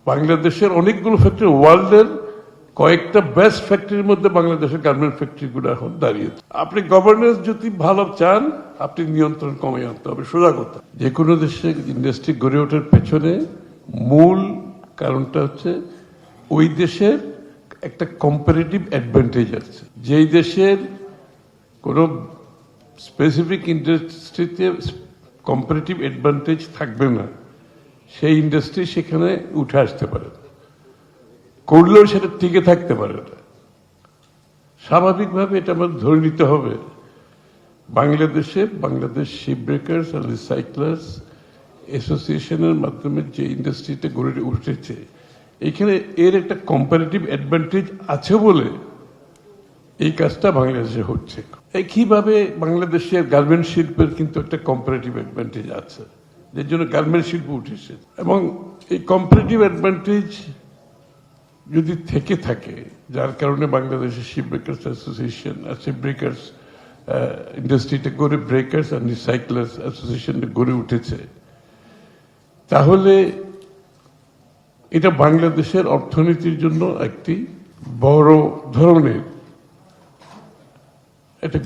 বাংলাদেশের অনেকগুলো ফ্যাক্টরি, ওয়ার্ল্ডের কয়েকটা বেস্ট ফ্যাক্টরির মধ্যে বাংলাদেশের গার্মেন্ট ফ্যাক্টরিগুলো এখন দাঁড়িয়েছে। আপনি গভর্নেন্স যদি ভালো চান, আপনি নিয়ন্ত্রণ কমিয়ে আনতে হবে। সোজা কথা, যে কোনো দেশে ইন্ডাস্ট্রি গড়ে ওঠার পেছনে মূল কারণটা হচ্ছে ওই দেশের একটা কম্পারেটিভ অ্যাডভান্টেজ আছে। যেই দেশের কোনো স্পেসিফিক ইন্ডাস্ট্রিতে কম্পারেটিভ অ্যাডভান্টেজ থাকবে না, সেই ইন্ডাস্ট্রি সেখানে উঠে আসতে পারে, করলেও সেটা টিকে থাকতে পারে না। স্বাভাবিকভাবে এটা আমাদের ধরে নিতে হবে। বাংলাদেশ শিপ ব্রেকার্স আর রিসাইক্লার্স অ্যাসোসিয়েশনের মাধ্যমে যে ইন্ডাস্ট্রিটা গড়ে উঠেছে, এখানে এর একটা কম্পারেটিভ অ্যাডভান্টেজ আছে বলে এই কাজটা বাংলাদেশে হচ্ছে। একইভাবে বাংলাদেশের গার্মেন্ট শিল্পের কিন্তু একটা কম্পারেটিভ অ্যাডভান্টেজ আছে, যার জন্য গার্মেন্ট শিল্প উঠেছে। এবং এই কম্পারেটিভ অ্যাডভান্টেজ যদি থেকে থাকে, যার কারণে বাংলাদেশের শিপ ব্রেকার্স অ্যাসোসিয়েশন আর শিপ ব্রেকার্স ইন্ডাস্ট্রিটা গড়ে ব্রেকার্স আর রিসাইক্লার্স অ্যাসোসিয়েশনটা গড়ে উঠেছে, তাহলে এটা বাংলাদেশের অর্থনীতির জন্য একটি বড় ধরনের একটা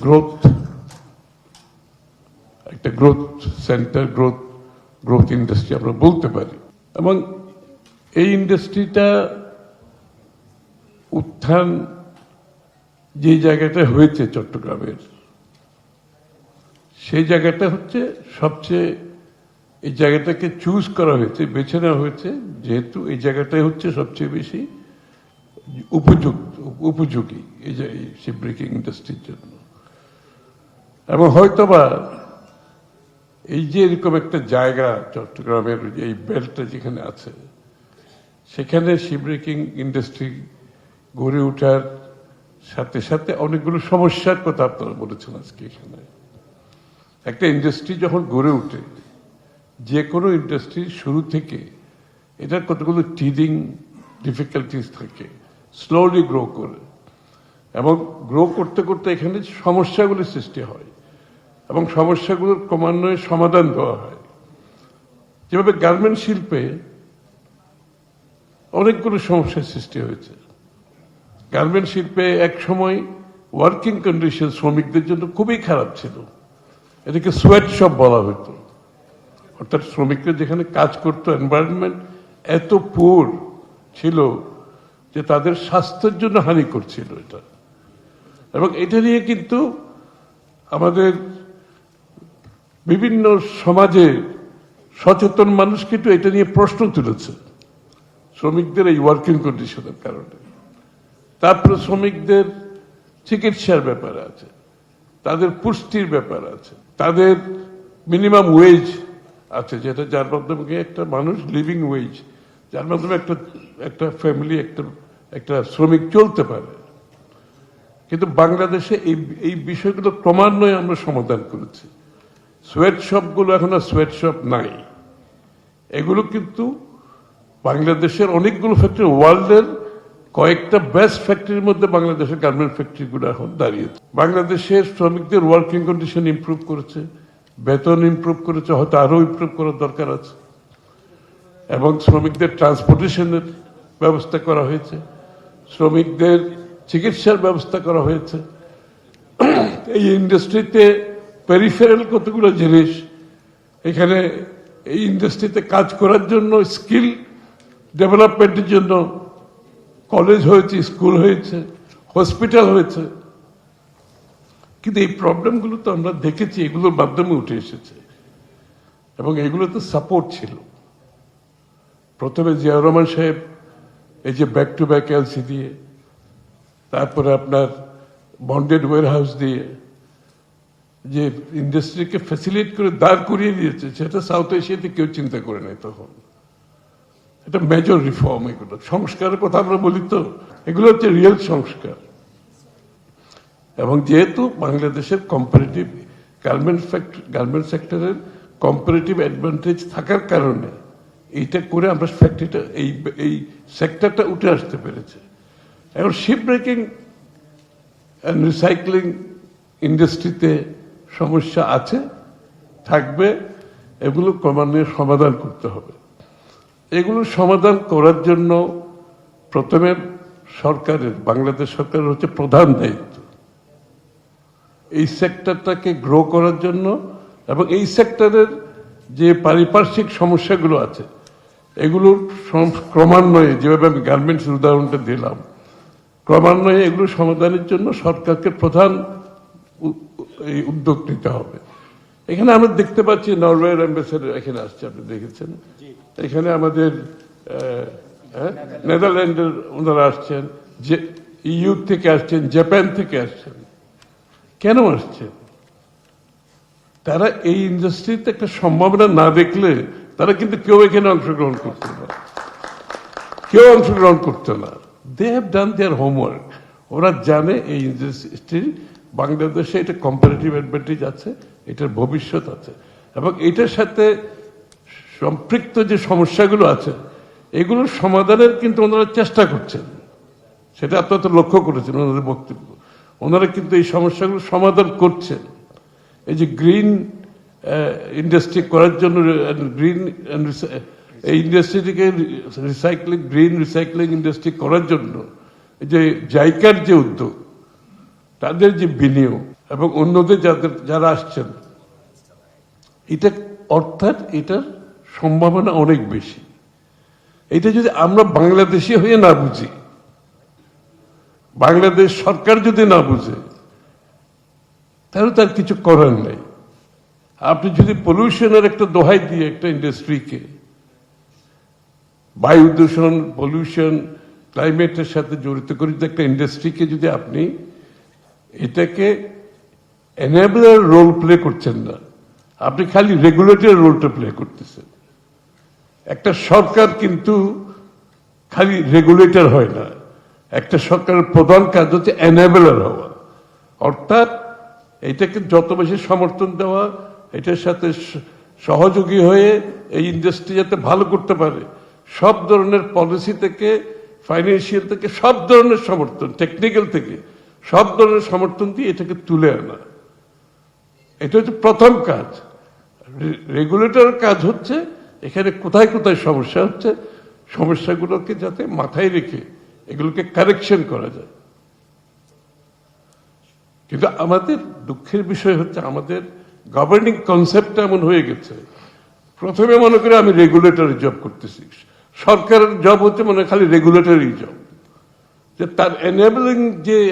গ্রোথ সেন্টার, গ্রোথ ইন্ডাস্ট্রি আমরা বলতে পারি। এবং এই ইন্ডাস্ট্রিটা উত্থান যে জায়গাটা হয়েছে চট্টগ্রামের, সেই জায়গাটা হচ্ছে সবচেয়ে, এই জায়গাটাকে চুজ করা হয়েছে, বেছে নেওয়া হয়েছে, যেহেতু এই জায়গাটাই হচ্ছে সবচেয়ে বেশি উপযোগী এই শিপ ব্রেকিং ইন্ডাস্ট্রির জন্য। এবং হয়তোবা এই যে এরকম একটা জায়গা চট্টগ্রামের এই বেল্টটা যেখানে আছে, সেখানে শিপ ব্রেকিং ইন্ডাস্ট্রি গড়ে ওঠার সাথে সাথে অনেকগুলো সমস্যার কথা আপনারা বলেছেন আজকে এখানে। একটা ইন্ডাস্ট্রি যখন গড়ে ওঠে, যে কোনো ইন্ডাস্ট্রি শুরু থেকে এটার কতগুলো টিডিং ডিফিকাল্টিস থাকে, স্লোলি গ্রো করে, এবং গ্রো করতে করতে এখানে সমস্যাগুলির সৃষ্টি হয় এবং সমস্যাগুলোর ক্রমান্বয়ে সমাধান দেওয়া হয়। যেভাবে গার্মেন্ট শিল্পে অনেকগুলো সমস্যার সৃষ্টি হয়েছে। গার্মেন্ট শিল্পে এক সময় ওয়ার্কিং কন্ডিশন শ্রমিকদের জন্য খুবই খারাপ ছিল, এটাকে সোয়েট শপ বলা হতো। অর্থাৎ শ্রমিকরা যেখানে কাজ করতো, এনভায়রনমেন্ট এত পুয়ার ছিল যে তাদের স্বাস্থ্যের জন্য হানি করছিল এটা। এবং এটা নিয়ে কিন্তু আমাদের বিভিন্ন সমাজে সচেতন মানুষ কিন্তু এটা নিয়ে প্রশ্ন তুলেছে, শ্রমিকদের এই ওয়ার্কিং কন্ডিশনের কারণে। তারপরে শ্রমিকদের চিকিৎসার ব্যাপার আছে, তাদের পুষ্টির ব্যাপার আছে, তাদের মিনিমাম ওয়েজ আছে, যেটা যার মাধ্যমে একটা মানুষ লিভিং ওয়েজ, যার মাধ্যমে একটা ফ্যামিলি, একটা শ্রমিক চলতে পারে। কিন্তু বাংলাদেশে এই বিষয়গুলো ক্রমান্বয়ে আমরা সমাধান করেছি। সোয়েট শপগুলো এখন আর সোয়েট শপ নাই। এগুলো কিন্তু বাংলাদেশের অনেকগুলো ফ্যাক্টরি, ওয়ার্ল্ডের কয়েকটা বেস্ট ফ্যাক্টরির মধ্যে বাংলাদেশের গার্মেন্ট ফ্যাক্টরিগুলো এখন দাঁড়িয়েছে। বাংলাদেশের শ্রমিকদের ওয়ার্কিং কন্ডিশন ইমপ্রুভ করেছে, বেতন ইমপ্রুভ করেছে, হয়তো আরো ইমপ্রুভ করার দরকার আছে। এবং শ্রমিকদের ট্রান্সপোর্টেশনের ব্যবস্থা করা হয়েছে, শ্রমিকদের চিকিৎসার ব্যবস্থা করা হয়েছে। এই ইন্ডাস্ট্রিতে পেরিফেরাল কতগুলো জিনিস, এখানে এই ইন্ডাস্ট্রিতে কাজ করার জন্য স্কিল ডেভেলপমেন্টের জন্য কলেজ হয়েছে, স্কুল হয়েছে, হসপিটাল হয়েছে। কিন্তু এই প্রবলেমগুলো তো আমরা দেখেছি, এগুলোর মাধ্যমে উঠে এসেছে এবং এগুলোতে সাপোর্ট ছিল। প্রথমে জিয়াউর রহমান সাহেব এই যে ব্যাক টু ব্যাক এলসি দিয়ে, তারপরে আপনার বন্ডেড ওয়ারহাউস দিয়ে যে ইন্ডাস্ট্রিকে ফ্যাসিলিটেট করে দাঁড় করিয়ে দিয়েছে, সেটা সাউথ এশিয়াতে কেউ চিন্তা করে নাই তখন। এটা মেজর রিফর্ম। এগুলো সংস্কারের কথা আমরা বলি, তো এগুলো হচ্ছে রিয়েল সংস্কার। এবং যেহেতু বাংলাদেশের কম্পারেটিভ গার্মেন্ট সেক্টরের কম্পারেটিভ অ্যাডভান্টেজ থাকার কারণে এইটা করে আমরা ফ্যাক্টরিটা এই সেক্টরটা উঠে আসতে পেরেছে। এখন শিপ ব্রেকিং অ্যান্ড রিসাইক্লিং ইন্ডাস্ট্রিতে সমস্যা আছে, থাকবে, এগুলো ক্রমান্বয়ে সমাধান করতে হবে। এগুলো সমাধান করার জন্য প্রথমে সরকারের, বাংলাদেশ সরকারের হচ্ছে প্রধান দায়িত্ব এই সেক্টরটাকে গ্রো করার জন্য, এবং এই সেক্টরের যে পারিপার্শ্বিক সমস্যাগুলো আছে এগুলোর ক্রমান্বয়ে, যেভাবে আমি গার্মেন্টসের উদাহরণটা দিলাম, ক্রমান্বয়ে এগুলো সমাধানের জন্য সরকারকে প্রধান এই উদ্যোগ নিতে হবে। এখানে আমরা দেখতে পাচ্ছি নরওয়ের অ্যাম্বাসেডর এখানে আসছে, আপনি দেখেছেন। এখানে আমাদের নেদারল্যান্ডের ওনারা আসছেন, যে ইউ থেকে আসছেন, জাপান থেকে আসছেন। কেন আসছেন? তারা এই ইন্ডাস্ট্রিতে একটা সম্ভাবনা না দেখলে তারা কিন্তু কেউ এখানে অংশগ্রহণ করতো না, কেউ অংশগ্রহণ করতো না। They have done their homework. ওরা জানে এই ইন্ডাস্ট্রি বাংলাদেশে এটা কম্পারেটিভ অ্যাডভান্টেজ আছে, এটার ভবিষ্যৎ আছে, এবং এটার সাথে সম্পৃক্ত যে সমস্যাগুলো আছে এগুলোর সমাধানের কিন্তু ওনারা চেষ্টা করছেন। সেটা আপনারা তো লক্ষ্য করেছেন ওনাদের বক্তব্য। ওনারা কিন্তু এই সমস্যাগুলো সমাধান করছেন। এই যে গ্রিন ইন্ডাস্ট্রি করার জন্য, গ্রিন এই ইন্ডাস্ট্রিটিকে রিসাইক্লিং, গ্রিন রিসাইক্লিং ইন্ডাস্ট্রি করার জন্য যে জাইকার যে উদ্যোগ, তাদের যে বিনিয়োগ এবং অন্যদের যারা আসছেন, এটা অর্থাৎ এটার সম্ভাবনা অনেক বেশি। এটা যদি আমরা বাংলাদেশি হয়ে না বুঝি, বাংলাদেশ সরকার যদি না বুঝে, তাহলে তার কিছু করার নাই। আপনি যদি পলিউশনের একটা দোহাই দিয়ে একটা ইন্ডাস্ট্রিকে, বায়ু দূষণ, পলিউশন, ক্লাইমেটের সাথে জড়িত করে একটা ইন্ডাস্ট্রিকে যদি আপনি এটাকে এনেবলার রোল প্লে করছেন না, আপনি খালি রেগুলেটর রোলটা প্লে করতেছেন। একটা সরকার কিন্তু খালি রেগুলেটর হয় না, একটা সরকারের প্রধান কাজ হচ্ছে এনেবলার হওয়া, অর্থাৎ এটাকে যত বেশি সমর্থন দেওয়া, এটার সাথে সহযোগী হয়ে এই ইন্ডাস্ট্রি যাতে ভালো করতে পারে, সব ধরনের পলিসি থেকে, ফাইন্যান্সিয়াল থেকে, সব ধরনের সমর্থন, টেকনিক্যাল থেকে সব ধরনের সমর্থন দিয়ে এটাকে তুলে আনা, এটা হচ্ছে প্রথম কাজ। রেগুলেটরের কাজ হচ্ছে এখানে কোথায় কোথায় সমস্যা হচ্ছে, সমস্যাগুলোকে যাতে মাথায় রেখে এগুলোকে কারেকশন করা যায়। কিন্তু আমাদের দুঃখের বিষয় হচ্ছে আমাদের গভর্নিং কনসেপ্টটা এমন হয়ে গেছে, প্রথমে মনে করে আমি রেগুলেটরি জব করতেছি, সরকারের জব হচ্ছে মনে খালি রেগুলেটরি জব, যে তার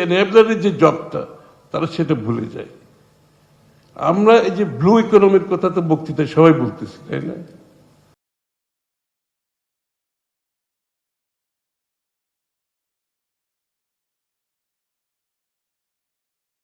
এনেবলারের যে জবটা তারা সেটা ভুলে যায়। আমরা এই যে ব্লু ইকোনমির কথা তো বক্তৃতায় সবাই বলতেছি, তাই না?